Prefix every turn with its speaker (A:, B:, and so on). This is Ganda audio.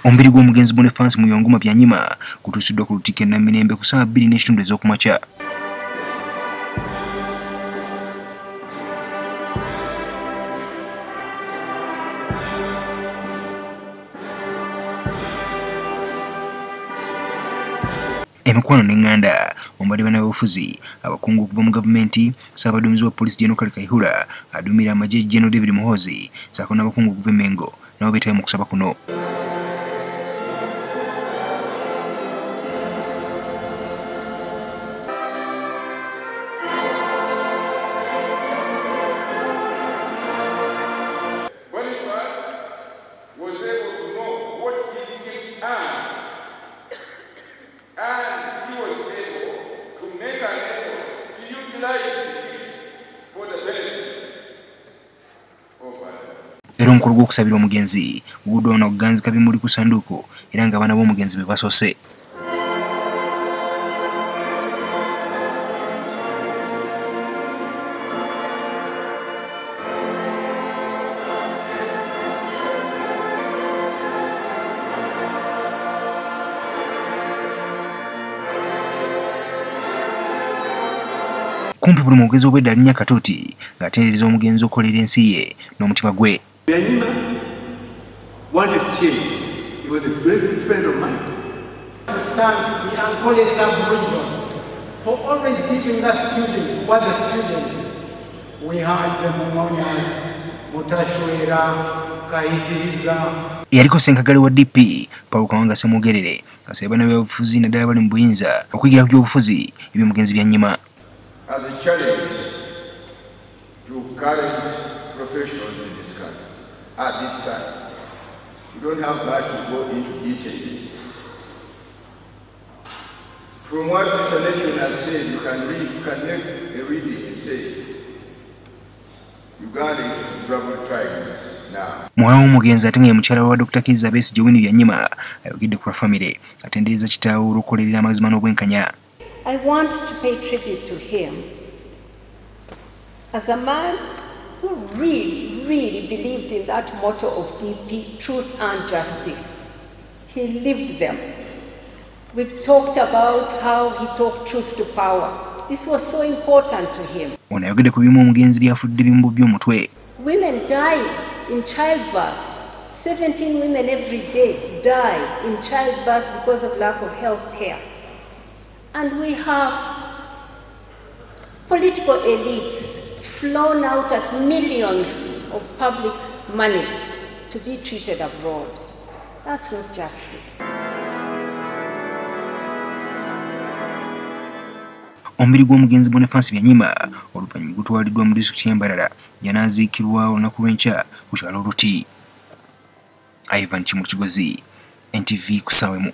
A: Ombiri gw'omugenzi Boniface Muyongoma Byanyima kutuusiddwa ku Lutikko e Namirembe ku ssaawa 2:30 ez'okumakya. Emikwano n'enganda ombali bannabyabufuzi abakungu okuva mu gavumenti Ssaabaduumizi wa Poliisi General Kale Kaihura aduumira amagye General David Muhoozi ssaako n'abakungu okuva e Mengo nabo beetabye mu kusaba kuno. Era omukolo gw'okusabira omugenzi guguddwawo na kuganzika bimuli ku ssanduuko era nga abaana b'omugenzi be basose. Kumpi buli mwogezi obwedda alinnya Katooti ng'atendereza omugenzi okukolera ensi ye n'omutima gwe.
B: Byanyima wanted change. He was a great friend of mine.
C: The uncle is Aboriginal for always giving us students what the students we had the Memorial, Mutashwera, Kaitiriza.
A: Yaliko Ssenkagale wa DP Paul Kawanga Ssemwogerere asaba bannabyabufuzi naddala bali mu buyinza okuyigira ku by'obufuzi eby'omugenzi Byanyima.
B: As a challenge to current professionals in this country at this time, you don't have much to go into details. From what Mr. Nation has said, you can make a reading and say, Uganda is troubled tribes now.
A: Mwana w'omugenzi ate nga ye mukyala wa Dr. Kizza Besigye Winnie Byanyima ayogedde ku famire atendereza kitaawe olw'okukolerera amazima n'obwenkanya.
D: I want to pay tribute to him as a man who really believed in that motto of DP, truth and justice. He lived them. We've talked about how he talked truth to power. This was so important to him.
A: Ono ayogedde ku bimu omugenzi byafudde bimu by'omutwe.
D: Women die in childbirth. 17 women every day die in childbirth because of lack of health care. And we have political elites flown out at millions of public money to be treated abroad. That's not justice.
A: Ombiri gw'omugenzi Boniface Byanyima oluvannyuma gutwaliddwa mu disitulikiti y'Embarara yanaaziikirwa olunaku lw'enkya ku kyalo Luti. Ivan Kimukigozi, NTV ku ssaawa emu.